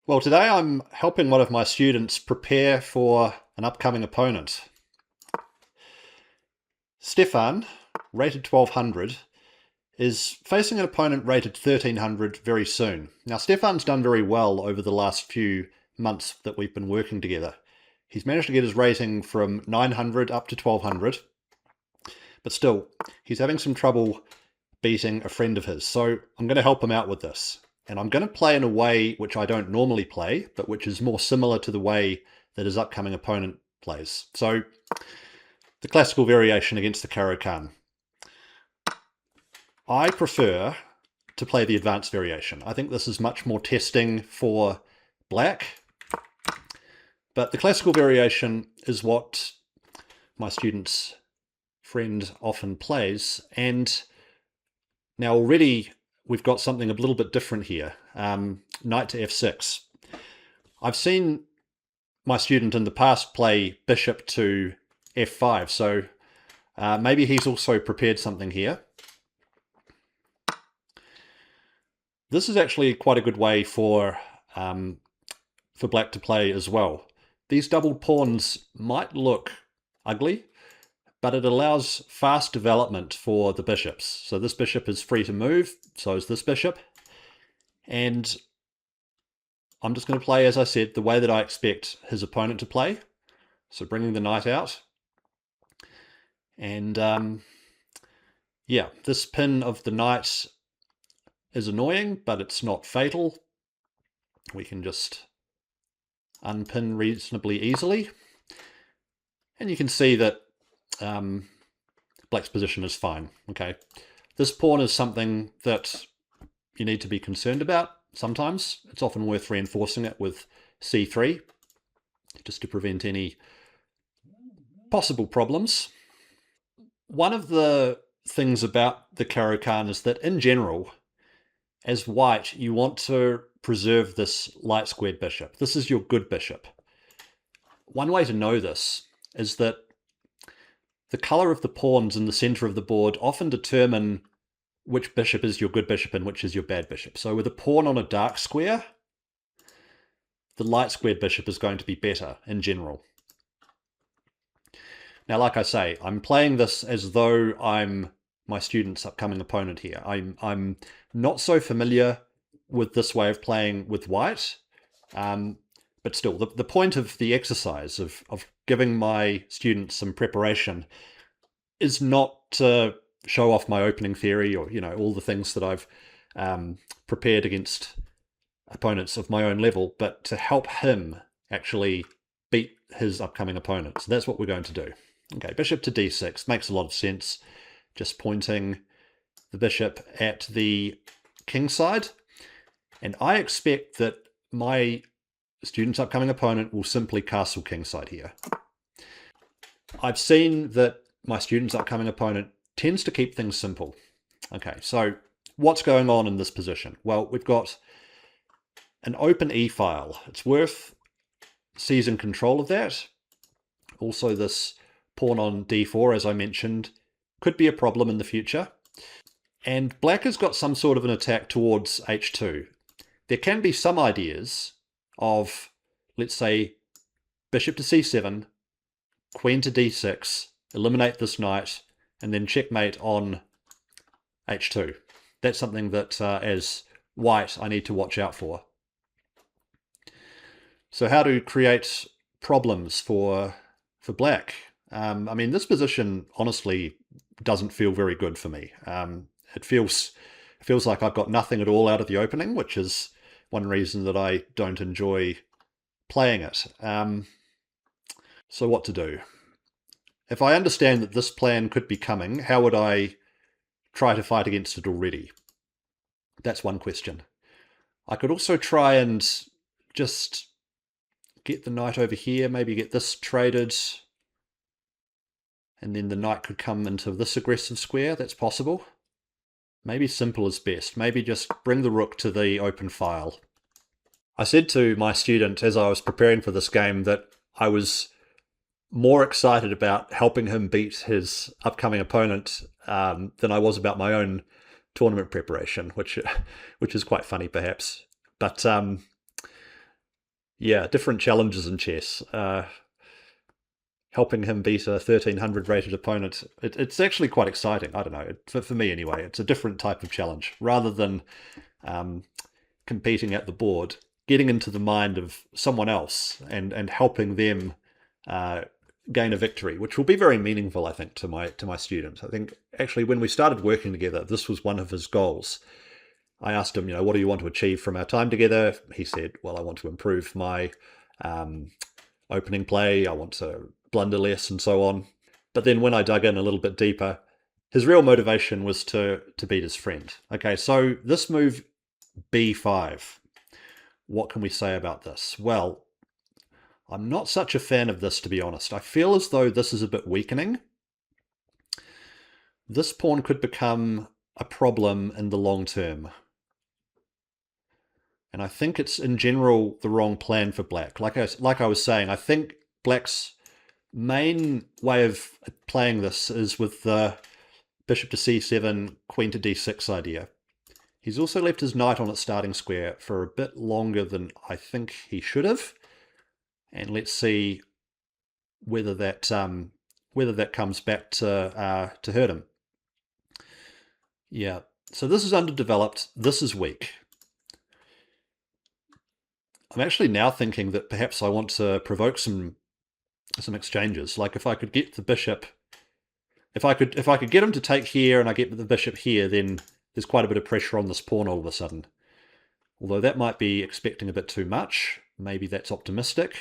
Well, today I'm helping one of my students prepare for an upcoming opponent. Stefan, rated 1200, is facing an opponent rated 1300 very soon. Now, Stefan's done very well over the last few months that we've been working together. He's managed to get his rating from 900 up to 1200, but still, he's having some trouble beating a friend of his. So I'm going to help him out with this. And I'm going to play in a way which I don't normally play, but which is more similar to the way that his upcoming opponent plays. So the classical variation against the Caro-Kann. I prefer to play the advanced variation. I think this is much more testing for black, but the classical variation is what my student's friend often plays, and now already we've got something a little bit different here. Knight to f6. I've seen my student in the past play bishop to f5, so maybe he's also prepared something here. This is actually quite a good way for black to play as well. These doubled pawns might look ugly, but it allows fast development for the bishops. So this bishop is free to move, so is this bishop. And I'm just going to play, as I said, the way that I expect his opponent to play. So bringing the knight out. And yeah, this pin of the knight is annoying, but it's not fatal. We can just unpin reasonably easily. And you can see that black's position is fine. Okay, this pawn is something that you need to be concerned about sometimes. It's often worth reinforcing it with c3 just to prevent any possible problems. One of the things about the Caro-Kann is that in general, as white, you want to preserve this light squared bishop. This is your good bishop. One way to know this is that the color of the pawns in the center of the board often determine which bishop is your good bishop and which is your bad bishop. So with a pawn on a dark square, the light squared bishop is going to be better in general. Now, like I say, I'm playing this as though I'm my student's upcoming opponent here. I'm not so familiar with this way of playing with white, but still, the point of the exercise of giving my students some preparation is not to show off my opening theory or, all the things that I've prepared against opponents of my own level, but to help him actually beat his upcoming opponent. So that's what we're going to do. Okay, bishop to d6 makes a lot of sense. Just pointing the bishop at the king side. And I expect that my student's upcoming opponent will simply castle kingside here. I've seen that my student's upcoming opponent tends to keep things simple. Okay, so what's going on in this position? Well, we've got an open e-file. It's worth seizing control of that. Also, this pawn on d4, as I mentioned, could be a problem in the future. And black has got some sort of an attack towards h2. There can be some ideas of, let's say, bishop to c7, queen to d6, eliminate this knight, and then checkmate on h2. That's something that, as white, I need to watch out for. So how to create problems for black? I mean, this position, honestly, doesn't feel very good for me. It feels like I've got nothing at all out of the opening, which is one reason that I don't enjoy playing it. So what to do? If I understand that this plan could be coming, how would I try to fight against it already? That's one question. I could also try and just get the knight over here, maybe get this traded, and then the knight could come into this aggressive square. That's possible. Maybe simple is best. Maybe just bring the rook to the open file. I said to my student as I was preparing for this game that I was more excited about helping him beat his upcoming opponent than I was about my own tournament preparation, which is quite funny perhaps. But Yeah, different challenges in chess. Helping him beat a 1300 rated opponent, it's actually quite exciting. I don't know, for me anyway, it's a different type of challenge. Rather than um, competing at the board, getting into the mind of someone else and helping them uh, gain a victory, which will be very meaningful, I think, to my students. I think actually when we started working together, this was one of his goals. I asked him, what do you want to achieve from our time together? He said, well, I want to improve my um, opening play, I want to blunder less, and so on. But then when I dug in a little bit deeper, his real motivation was to beat his friend. Okay, so this move b5. What can we say about this? Well, I'm not such a fan of this, to be honest. I feel as though this is a bit weakening. This pawn could become a problem in the long term. And I think it's in general the wrong plan for black. Like I was saying, I think black's main way of playing this is with the bishop to c7, queen to d6 idea. He's also left his knight on its starting square for a bit longer than I think he should have. And let's see whether that comes back to hurt him. Yeah, so this is underdeveloped, this is weak. I'm actually now thinking that perhaps I want to provoke some exchanges. Like if I could get the bishop, if I could get him to take here and I get the bishop here, then there's quite a bit of pressure on this pawn all of a sudden. Although that might be expecting a bit too much. Maybe that's optimistic.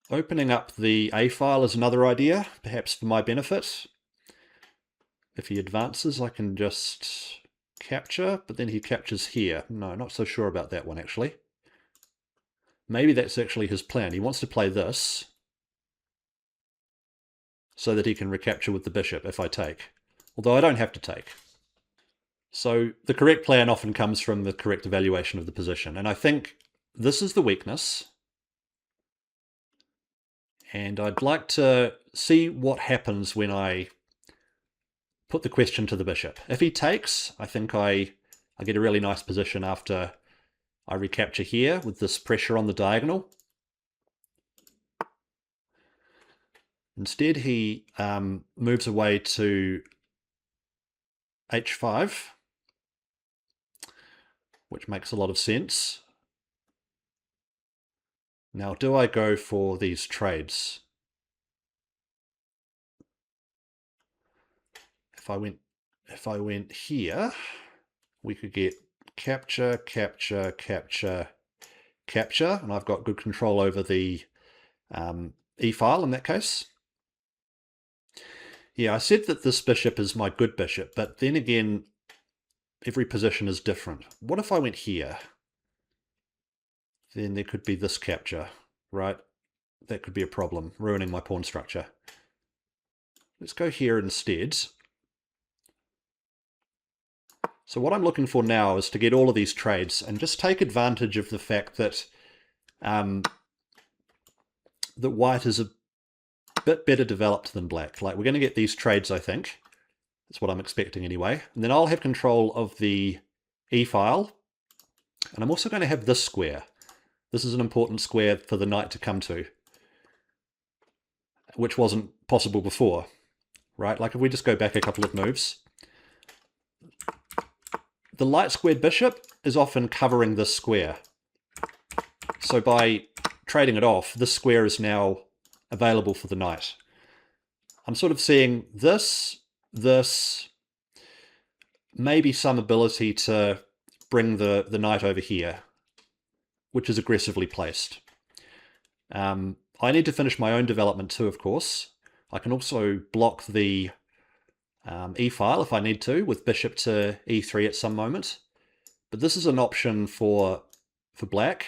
Opening up the A file is another idea, perhaps for my benefit. If he advances, I can just capture, but then he captures here. No, not so sure about that one, actually. Maybe that's actually his plan. He wants to play this so that he can recapture with the bishop if I take. Although I don't have to take. So the correct plan often comes from the correct evaluation of the position. And I think this is the weakness. And I'd like to see what happens when I put the question to the bishop. If he takes, I think I get a really nice position after I recapture here with this pressure on the diagonal. Instead, he moves away to h5, which makes a lot of sense. Now, do I go for these trades? If I went here, we could get capture, capture, capture, capture, and I've got good control over the E file in that case. Yeah, I said that this bishop is my good bishop, but then again, every position is different. What if I went here? Then there could be this capture, right? That could be a problem, ruining my pawn structure. Let's go here instead. So what I'm looking for now is to get all of these trades and just take advantage of the fact that that white is a bit better developed than black. Like, we're going to get these trades, I think. That's what I'm expecting anyway. And then I'll have control of the E file. And I'm also going to have this square. This is an important square for the knight to come to, which wasn't possible before, right? Like if we just go back a couple of moves, the light squared bishop is often covering this square. So by trading it off, this square is now available for the knight. I'm sort of seeing this, maybe some ability to bring the knight over here, which is aggressively placed. I need to finish my own development too, of course. I can also block the E file if I need to, with bishop to E3 at some moment. But this is an option for black.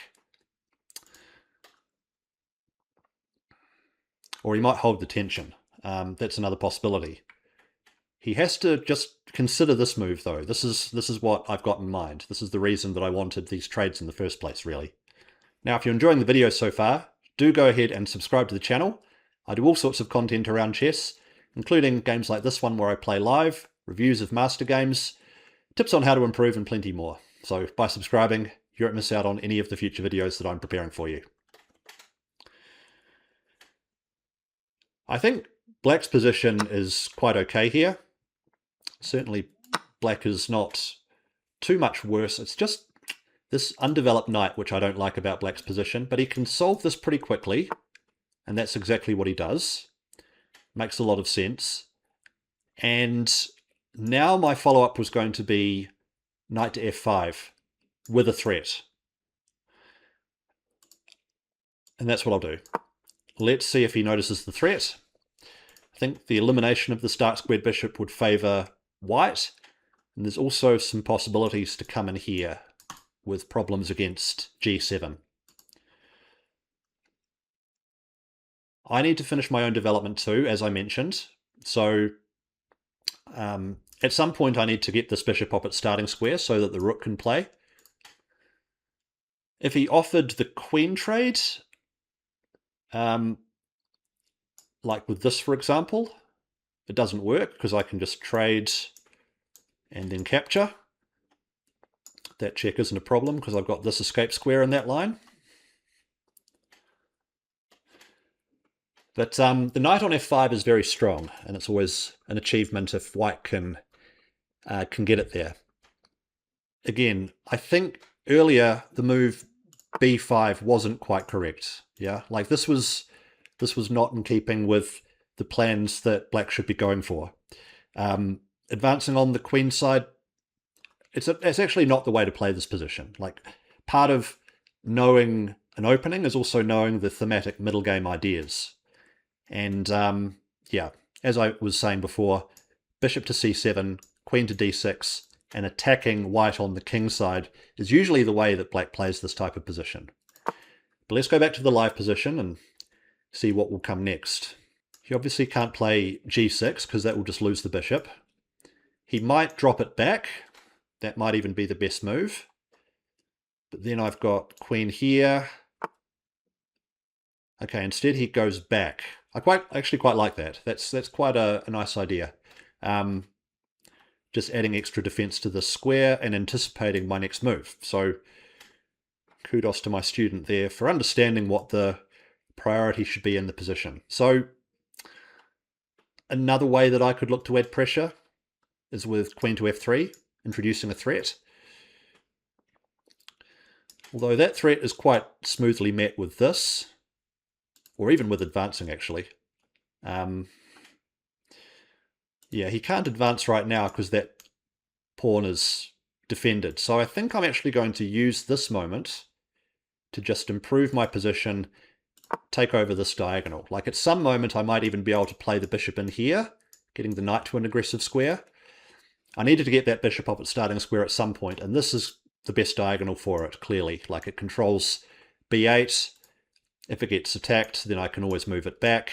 Or he might hold the tension. That's another possibility. He has to just consider this move, though. This is what I've got in mind. This is the reason that I wanted these trades in the first place, really. Now, if you're enjoying the video so far, do go ahead and subscribe to the channel. I do all sorts of content around chess, including games like this one where I play live, reviews of master games, tips on how to improve, and plenty more. So by subscribing, you won't miss out on any of the future videos that I'm preparing for you. I think black's position is quite okay here. Certainly black is not too much worse. It's just this undeveloped knight, which I don't like about black's position, but he can solve this pretty quickly, and that's exactly what he does. Makes a lot of sense. And now my follow-up was going to be knight to f5 with a threat. And that's what I'll do. Let's see if he notices the threat. I think the elimination of the start squared bishop would favour white. And there's also some possibilities to come in here with problems against g7. I need to finish my own development too, as I mentioned. So at some point I need to get this bishop up at starting square so that the rook can play. If he offered the queen trade, like with this, for example, it doesn't work because I can just trade and then capture. That check isn't a problem because I've got this escape square in that line. But the knight on f5 is very strong, and it's always an achievement if white can get it there. Again, I think earlier the move b5 wasn't quite correct. Yeah, like this was not in keeping with the plans that black should be going for. Advancing on the queen side, it's actually not the way to play this position. Like, part of knowing an opening is also knowing the thematic middle game ideas. And yeah, as I was saying before, bishop to c7, queen to d6, and attacking white on the king side is usually the way that black plays this type of position. But let's go back to the live position and see what will come next. He obviously can't play g6 because that will just lose the bishop. He might drop it back. That might even be the best move. But then I've got queen here. Okay, instead he goes back. I actually quite like that. That's quite a nice idea. Just adding extra defense to the square and anticipating my next move. So kudos to my student there for understanding what the priority should be in the position. So another way that I could look to add pressure is with queen to f3, introducing a threat. Although that threat is quite smoothly met with this, or even with advancing actually. Yeah, he can't advance right now because that pawn is defended. So I think I'm actually going to use this moment to just improve my position, take over this diagonal. Like at some moment I might even be able to play the bishop in here, getting the knight to an aggressive square. I needed to get that bishop up at starting square at some point, and this is the best diagonal for it, clearly. Like it controls b8. If it gets attacked, then I can always move it back.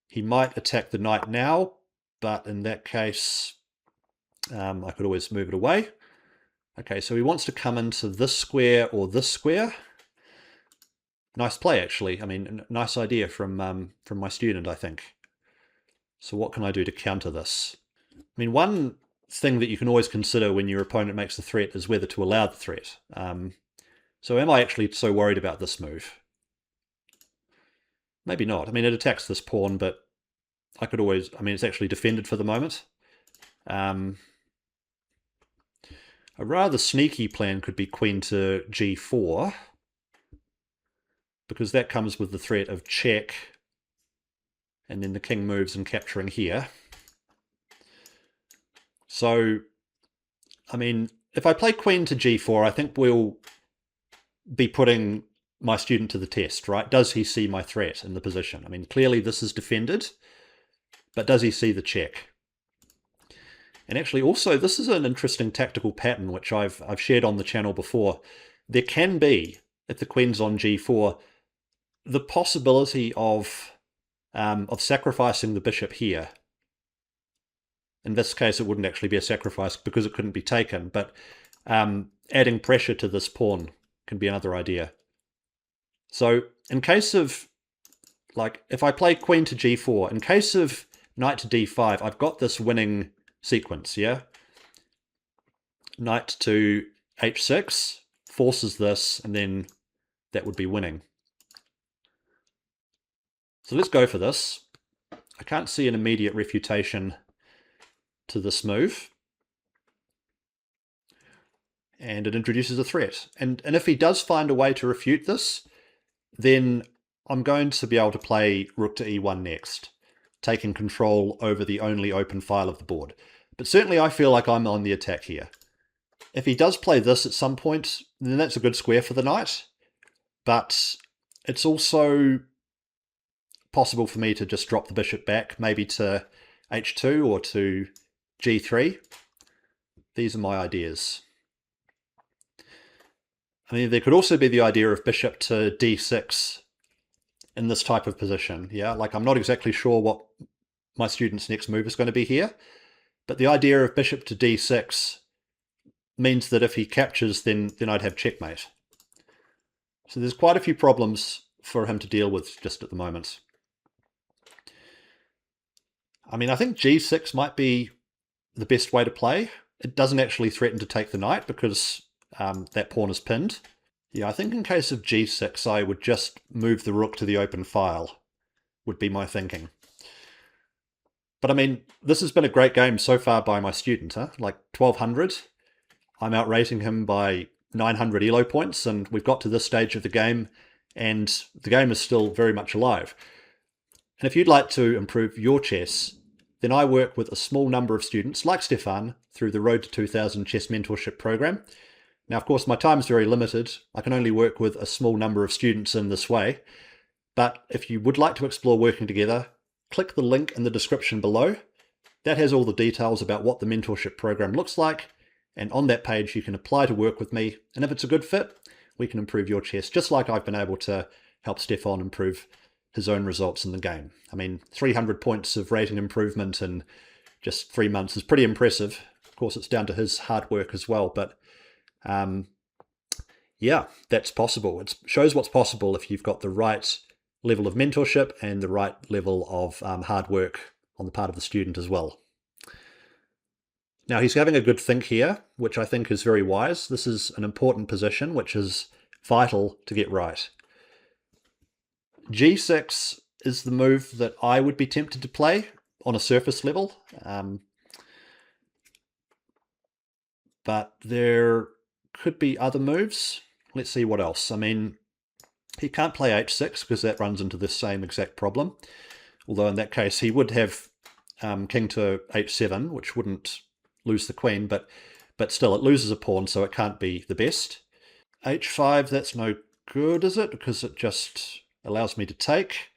He might attack the knight now, but in that case, I could always move it away. Okay, so he wants to come into this square or this square. Nice play, actually. I mean, nice idea from my student, I think. So what can I do to counter this? I mean, one thing that you can always consider when your opponent makes the threat is whether to allow the threat. So am I actually so worried about this move? Maybe not. I mean, it attacks this pawn, but I could always... I mean, it's actually defended for the moment. A rather sneaky plan could be queen to g4, because that comes with the threat of check, and then the king moves and capturing here. So, I mean, if I play queen to g4, I think we'll be putting my student to the test, right? Does he see my threat in the position? I mean, clearly this is defended, but does he see the check? And actually also, this is an interesting tactical pattern which I've shared on the channel before. There can be, if the queen's on g4, the possibility of sacrificing the bishop here. In this case, it wouldn't actually be a sacrifice because it couldn't be taken, but adding pressure to this pawn can be another idea. So in case of, like, if I play queen to g4, in case of knight to d5, I've got this winning sequence, yeah? Knight to h6 forces this, and then that would be winning. So let's go for this. I can't see an immediate refutation to this move. And it introduces a threat. And if he does find a way to refute this, then I'm going to be able to play rook to e1 next, taking control over the only open file of the board. But certainly I feel like I'm on the attack here. If he does play this at some point, then that's a good square for the knight. But it's also possible for me to just drop the bishop back, maybe to h2 or to g3. These are my ideas. I mean, there could also be the idea of bishop to d6 in this type of position. Yeah, like I'm not exactly sure what my student's next move is going to be here, but the idea of bishop to d6 means that if he captures, then I'd have checkmate. So there's quite a few problems for him to deal with just at the moment. I mean, I think g6 might be the best way to play. It doesn't actually threaten to take the knight because that pawn is pinned. Yeah, I think in case of g6, I would just move the rook to the open file, would be my thinking. But I mean, this has been a great game so far by my student, huh? Like 1200. I'm outrating him by 900 elo points, and we've got to this stage of the game, and the game is still very much alive. And if you'd like to improve your chess, then I work with a small number of students, like Stefan, through the Road to 2000 Chess Mentorship Program. Now, of course, my time is very limited. I can only work with a small number of students in this way. But if you would like to explore working together, click the link in the description below. That has all the details about what the mentorship program looks like. And on that page, you can apply to work with me. And if it's a good fit, we can improve your chess, just like I've been able to help Stefan improve his own results in the game. I mean, 300 points of rating improvement in just 3 months is pretty impressive. Of course, it's down to his hard work as well, but yeah, that's possible. It shows what's possible if you've got the right level of mentorship and the right level of hard work on the part of the student as well. Now, he's having a good think here, which I think is very wise. This is an important position, which is vital to get right. g6 is the move that I would be tempted to play on a surface level. But there could be other moves. Let's see what else. I mean, he can't play h6 because that runs into this same exact problem. Although in that case, he would have king to h7, which wouldn't lose the queen, but still it loses a pawn, so it can't be the best. h5, that's no good, is it? Because it just allows me to take.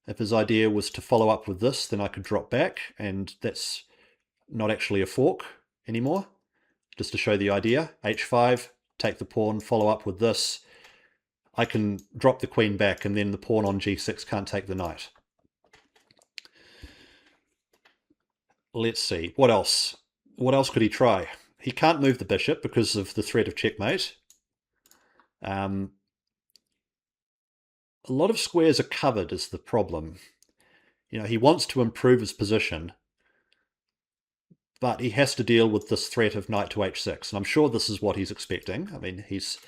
If his idea was to follow up with this, then I could drop back, and that's not actually a fork anymore. Just to show the idea, h5, take the pawn, follow up with this. I can drop the queen back, and then the pawn on g6 can't take the knight. Let's see, what else? What else could he try? He can't move the bishop because of the threat of checkmate. A lot of squares are covered is the problem. You know, he wants to improve his position, but he has to deal with this threat of knight to h6, and I'm sure this is what he's expecting. I mean, he's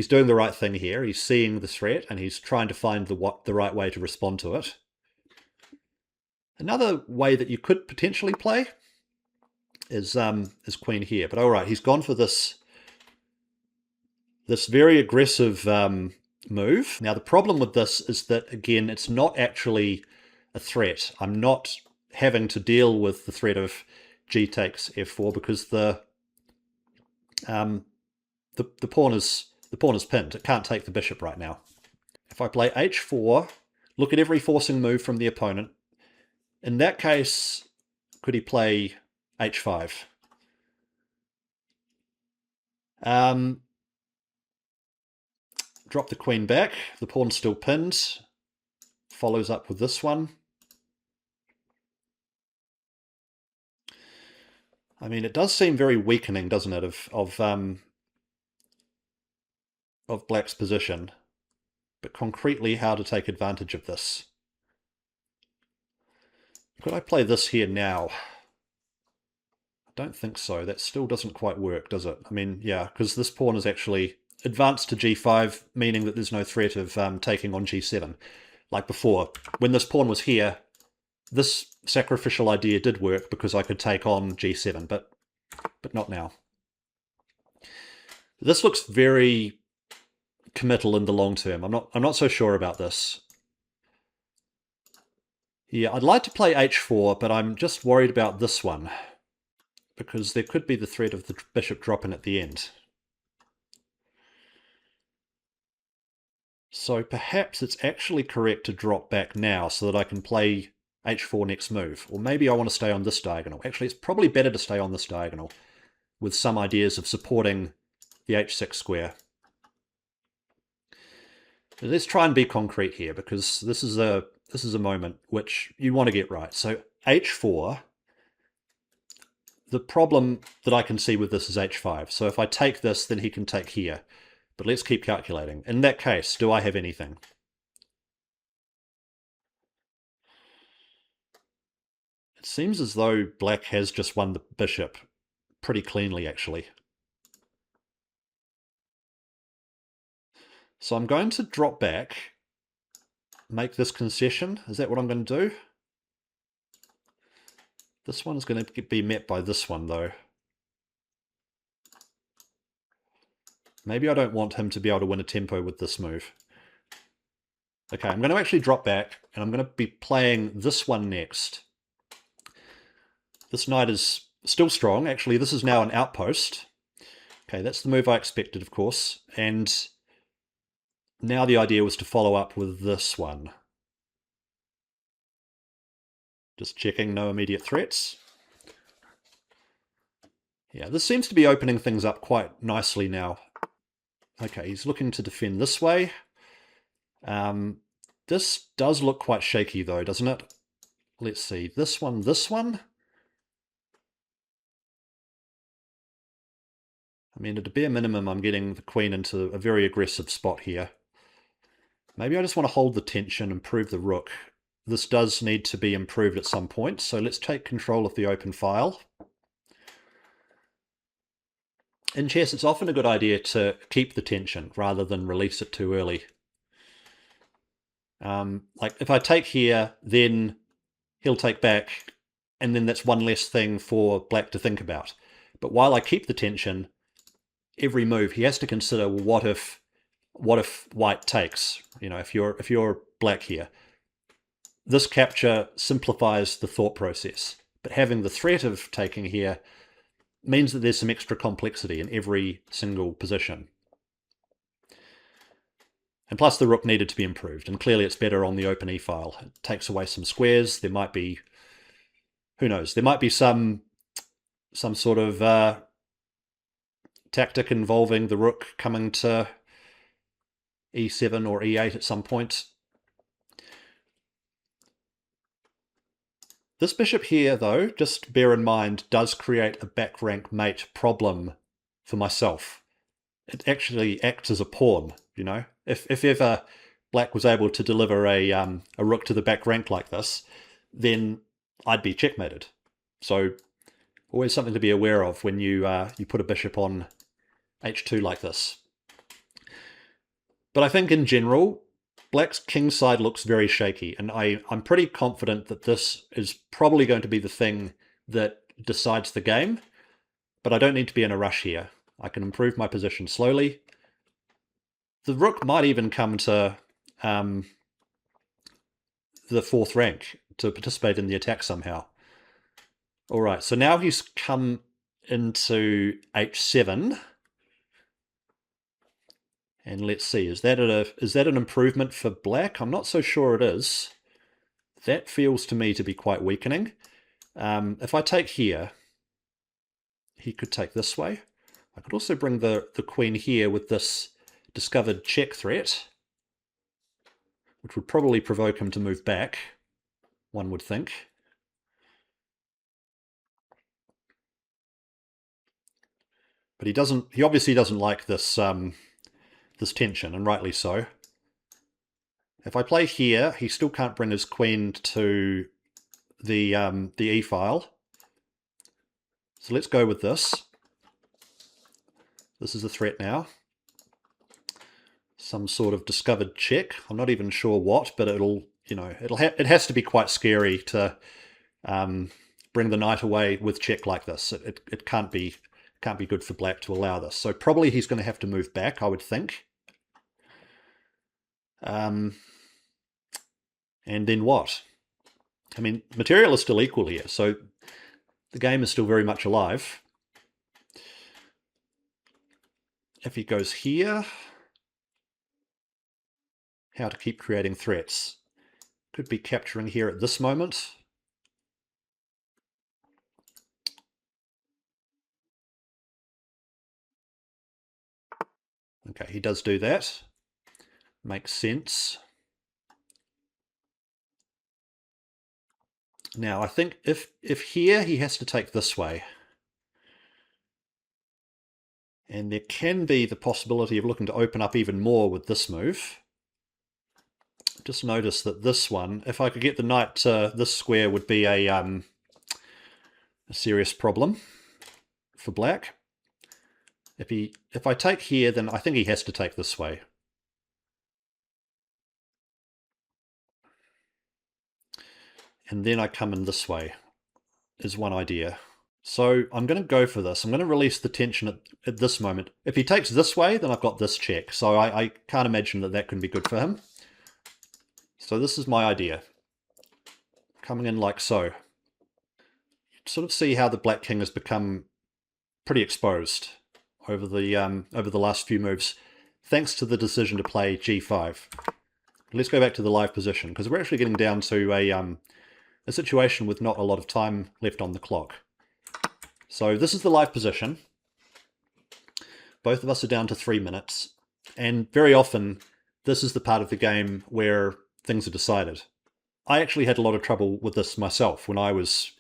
doing the right thing here. He's seeing the threat, and he's trying to find the right way to respond to it. Another way that you could potentially play is queen here, but all right, he's gone for this very aggressive move. Now, the problem with this is that, again, it's not actually a threat. I'm not having to deal with the threat of g takes f4 because the pawn is pinned. It can't take the bishop right now. If I play h4, look at every forcing move from the opponent. In that case, could he play h5? Drop the queen back. The pawn's still pinned. Follows up with this one. I mean, it does seem very weakening, doesn't it, of black's position. But concretely, how to take advantage of this? Could I play this here now? I don't think so. That still doesn't quite work, does it? I mean, yeah, because this pawn is actually advanced to g5, meaning that there's no threat of taking on g7. like before, when this pawn was here, this sacrificial idea did work because I could take on g7, but not now. This looks very committal in the long term. I'm not so sure about this. Yeah, I'd like to play h4, but I'm just worried about this one, because there could be the threat of the bishop dropping at the end. So perhaps it's actually correct to drop back now so that I can play h4 next move. Or maybe I want to stay on this diagonal. Actually, it's probably better to stay on this diagonal with some ideas of supporting the h6 square. Let's try and be concrete here, because this is a moment which you want to get right. So h4, the problem that I can see with this is h5. So if I take this, then he can take here. But let's keep calculating. In that case, do I have anything? It seems as though black has just won the bishop pretty cleanly, actually. So I'm going to drop back, make this concession. Is that what I'm going to do? This one is going to be met by this one, though. Maybe I don't want him to be able to win a tempo with this move. Okay, I'm going to actually drop back, and I'm going to be playing this one next. This knight is still strong. Actually, this is now an outpost. Okay, that's the move I expected, of course. And now the idea was to follow up with this one. Just checking, no immediate threats. Yeah, this seems to be opening things up quite nicely now. Okay, he's looking to defend this way. This does look quite shaky though, doesn't it? Let's see, this one, this one. I mean, at a bare minimum, I'm getting the queen into a very aggressive spot here. Maybe I just want to hold the tension and prove the rook. This does need to be improved at some point, so let's take control of the open file. In chess, it's often a good idea to keep the tension rather than release it too early. Like if I take here, then he'll take back, and then that's one less thing for black to think about. But while I keep the tension, every move he has to consider, well, what if white takes? You know, if you're black here, this capture simplifies the thought process. But having the threat of taking here means that there's some extra complexity in every single position. And plus the rook needed to be improved, and clearly it's better on the open e-file. It takes away some squares. There might be, who knows, there might be some sort of tactic involving the rook coming to e7 or e8 at some point. This bishop here, though, just bear in mind, does create a back rank mate problem for myself. It actually acts as a pawn, you know? If ever black was able to deliver a rook to the back rank like this, then I'd be checkmated. So always something to be aware of when you put a bishop on h2 like this. But I think in general, black's king side looks very shaky, and I'm pretty confident that this is probably going to be the thing that decides the game, but I don't need to be in a rush here. I can improve my position slowly. The rook might even come to the fourth rank to participate in the attack somehow. All right, so now he's come into h7. And let's see, is that an improvement for black? I'm not so sure it is. That feels to me to be quite weakening. If I take here, he could take this way. I could also bring the queen here with this discovered check threat, which would probably provoke him to move back, one would think. But he obviously doesn't like this this tension, and rightly so. If I play here, he still can't bring his queen to the e-file. So let's go with this. This is a threat now. some sort of discovered check. I'm not even sure what, but it has to be quite scary to bring the knight away with check like this. It can't be good for black to allow this. So probably he's going to have to move back, I would think. And then what? I mean, material is still equal here, so the game is still very much alive. If he goes here, how to keep creating threats. Could be capturing here at this moment. Okay, he does do that. Makes sense. Now, I think if here, he has to take this way. And there can be the possibility of looking to open up even more with this move. Just notice that this one, if I could get the knight to this square, would be a serious problem for black. If I take here, then I think he has to take this way. And then I come in this way, is one idea. So I'm going to go for this. I'm going to release the tension at this moment. If he takes this way, then I've got this check. So I can't imagine that can be good for him. So this is my idea. Coming in like so. Sort of see how the black king has become pretty exposed over the last few moves, thanks to the decision to play g5. Let's go back to the live position, because we're actually getting down to a situation with not a lot of time left on the clock. So this is the live position. Both of us are down to 3 minutes, and very often this is the part of the game where things are decided. I actually had a lot of trouble with this myself when I was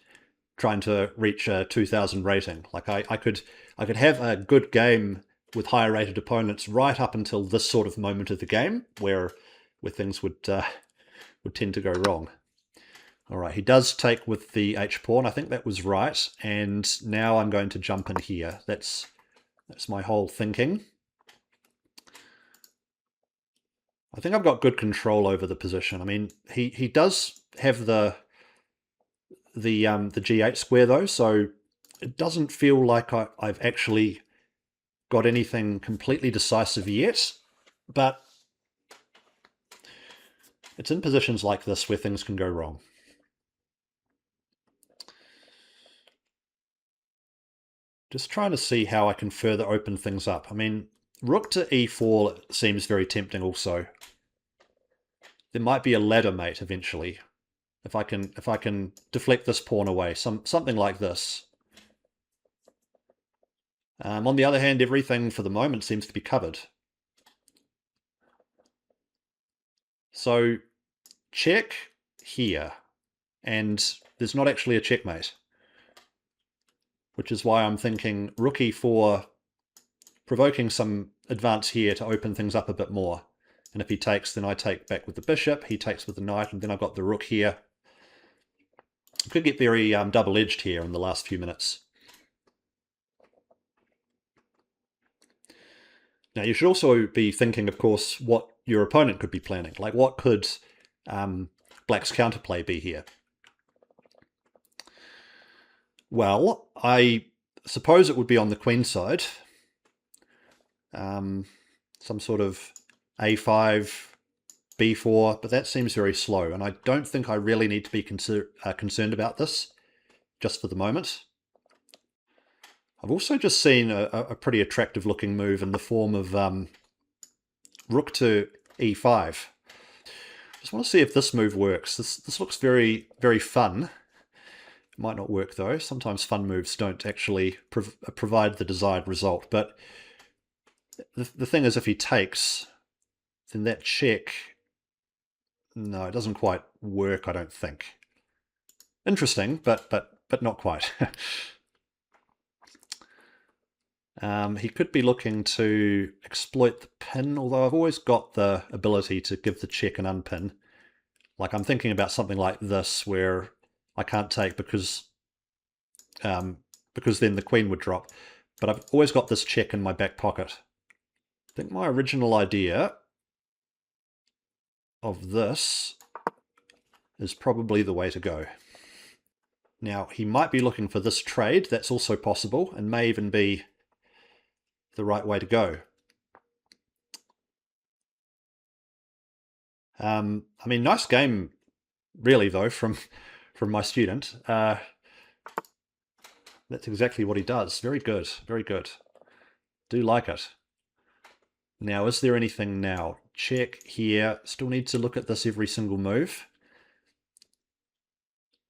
trying to reach a 2000 rating. Like I could have a good game with higher rated opponents right up until this sort of moment of the game where things would tend to go wrong. All right, he does take with the h-pawn. I think that was right. And now I'm going to jump in here. That's my whole thinking. I think I've got good control over the position. I mean, he does have the g8 square though, so it doesn't feel like I've actually got anything completely decisive yet, but it's in positions like this where things can go wrong. Just trying to see how I can further open things up. I mean, rook to e4 seems very tempting also. There might be a ladder mate eventually. If I can deflect this pawn away, something like this. On the other hand, everything for the moment seems to be covered. So check here, and there's not actually a checkmate, which is why I'm thinking rook e4, provoking some advance here to open things up a bit more. And if he takes, then I take back with the bishop, he takes with the knight, and then I've got the rook here. It could get very double-edged here in the last few minutes. Now, you should also be thinking, of course, what your opponent could be planning. Like, what could black's counterplay be here? Well, I suppose it would be on the queen side. Some sort of a5, b4, but that seems very slow, and I don't think I really need to be concerned about this, just for the moment. I've also just seen a pretty attractive looking move in the form of rook to e5. Just want to see if this move works. This looks very, very fun. It might not work though. Sometimes fun moves don't actually provide the desired result, but the thing is, if he takes, then that check, no, it doesn't quite work, I don't think. Interesting, but not quite. He could be looking to exploit the pin, although I've always got the ability to give the check and unpin. Like, I'm thinking about something like this, where I can't take because then the queen would drop. But I've always got this check in my back pocket. I think my original idea of this is probably the way to go. Now, he might be looking for this trade. That's also possible and may even be the right way to go. I mean, nice game, really, though, from my student. That's exactly what he does. Very good, very good. Do like it. Now, is there anything now? Check here. Still need to look at this every single move.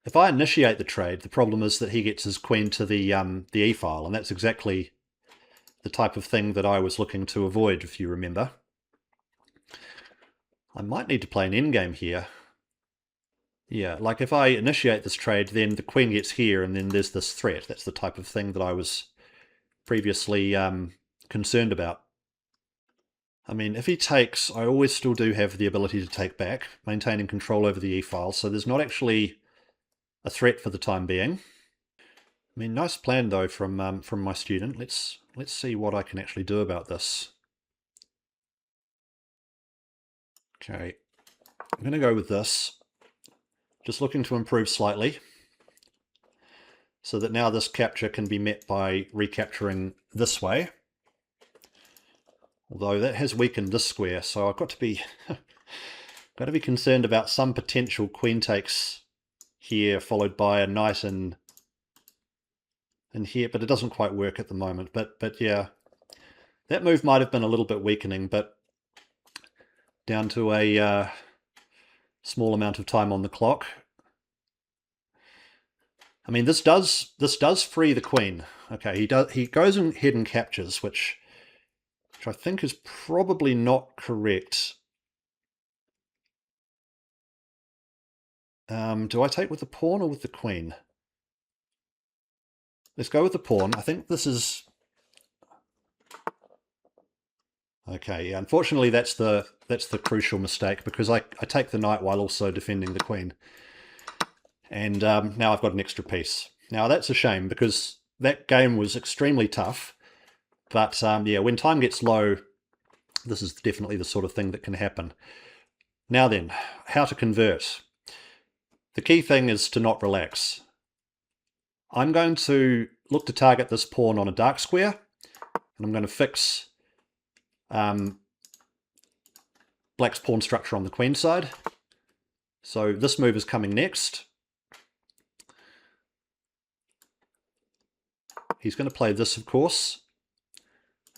If I initiate the trade, the problem is that he gets his queen to the e-file, and that's exactly the type of thing that I was looking to avoid, if you remember. I might need to play an endgame here. Yeah, like if I initiate this trade, then the queen gets here, and then there's this threat. That's the type of thing that I was previously concerned about. I mean, if he takes, I always still do have the ability to take back, maintaining control over the e-file, so there's not actually a threat for the time being. I mean, nice plan though from my student. Let's see what I can actually do about this. Okay, I'm going to go with this. Just looking to improve slightly, so that now this capture can be met by recapturing this way. Although that has weakened this square, so I've got to be concerned about some potential queen takes here, followed by a knight in here, but it doesn't quite work at the moment. But yeah, that move might have been a little bit weakening, but down to a small amount of time on the clock. I mean, this does free the queen. Okay, he goes ahead and captures, which I think is probably not correct. Do I take with the pawn or with the queen? Let's go with the pawn. I think this is... Okay, yeah, unfortunately that's the crucial mistake, because I take the knight while also defending the queen. And now I've got an extra piece. Now that's a shame, because that game was extremely tough. But yeah, when time gets low, this is definitely the sort of thing that can happen. Now then, how to convert. The key thing is to not relax. I'm going to look to target this pawn on a dark square, and I'm going to fix black's pawn structure on the queen side. So this move is coming next. He's going to play this, of course,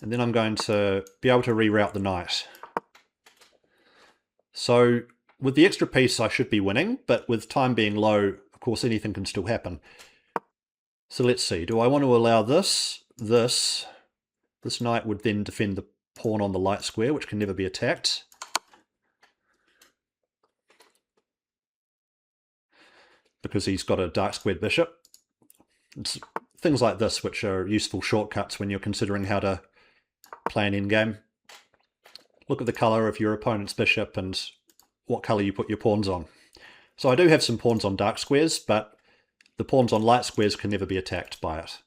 and then I'm going to be able to reroute the knight. So with the extra piece I should be winning, but with time being low, of course anything can still happen. So let's see, do I want to allow this? This knight would then defend the pawn on the light square, which can never be attacked. Because he's got a dark squared bishop. It's things like this which are useful shortcuts when you're considering how to play an endgame. Look at the colour of your opponent's bishop and what colour you put your pawns on. So I do have some pawns on dark squares, but the pawns on light squares can never be attacked by it.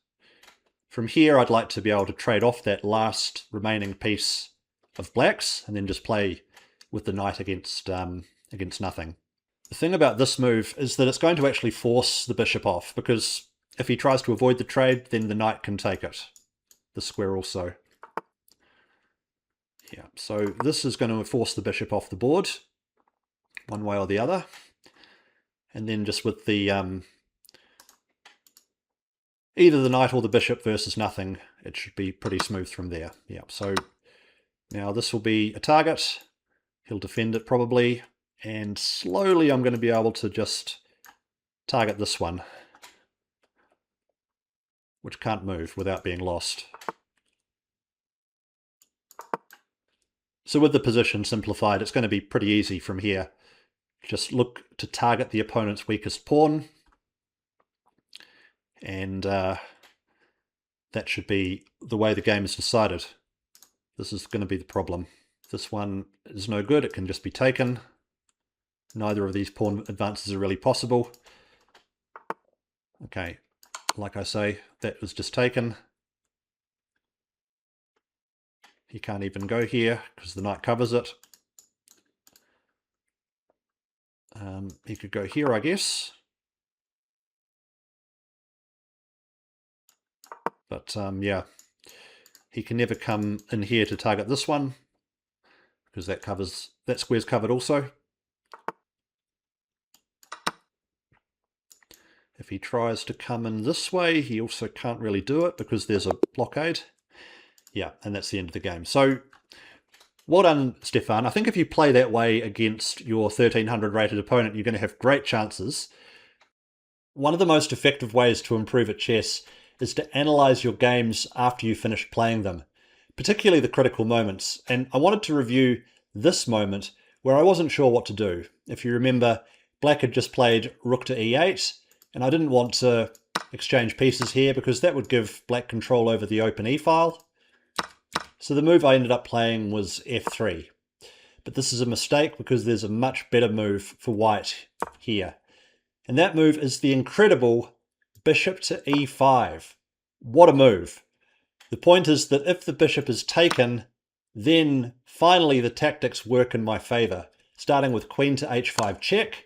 From here, I'd like to be able to trade off that last remaining piece of blacks and then just play with the knight against nothing. The thing about this move is that it's going to actually force the bishop off, because if he tries to avoid the trade, then the knight can take it. The square also. Yeah, so this is going to force the bishop off the board, one way or the other. And then just with the either the knight or the bishop versus nothing, it should be pretty smooth from there. Yeah, so now this will be a target. He'll defend it probably, and slowly I'm going to be able to just target this one, which can't move without being lost. So with the position simplified, it's going to be pretty easy from here. Just look to target the opponent's weakest pawn, and that should be the way the game is decided. This is going to be the problem. This one is no good, it can just be taken. Neither of these pawn advances are really possible. Okay, like I say, that was just taken. He can't even go here because the knight covers it. He could go here, I guess. But yeah, he can never come in here to target this one, because that square's covered also. If he tries to come in this way, he also can't really do it because there's a blockade. Yeah, and that's the end of the game. So, well done, Stefan. I think if you play that way against your 1300 rated opponent, you're going to have great chances. One of the most effective ways to improve at chess is to analyze your games after you finish playing them, particularly the critical moments. And I wanted to review this moment where I wasn't sure what to do. If you remember, Black had just played rook to e8, and I didn't want to exchange pieces here because that would give Black control over the open e-file. So the move I ended up playing was f3. But this is a mistake because there's a much better move for White here. And that move is the incredible bishop to e5. What a move. The point is that if the bishop is taken, then finally the tactics work in my favor. Starting with queen to h5 check.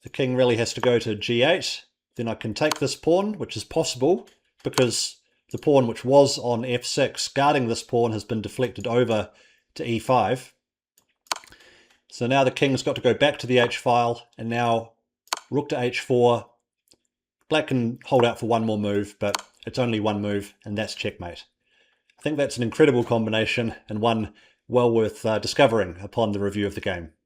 The king really has to go to g8. Then I can take this pawn, which is possible because the pawn which was on f6 guarding this pawn has been deflected over to e5. So now the king's got to go back to the h-file, and now rook to h4. Black can hold out for one more move, but it's only one move, and that's checkmate. I think that's an incredible combination and one well worth discovering upon the review of the game.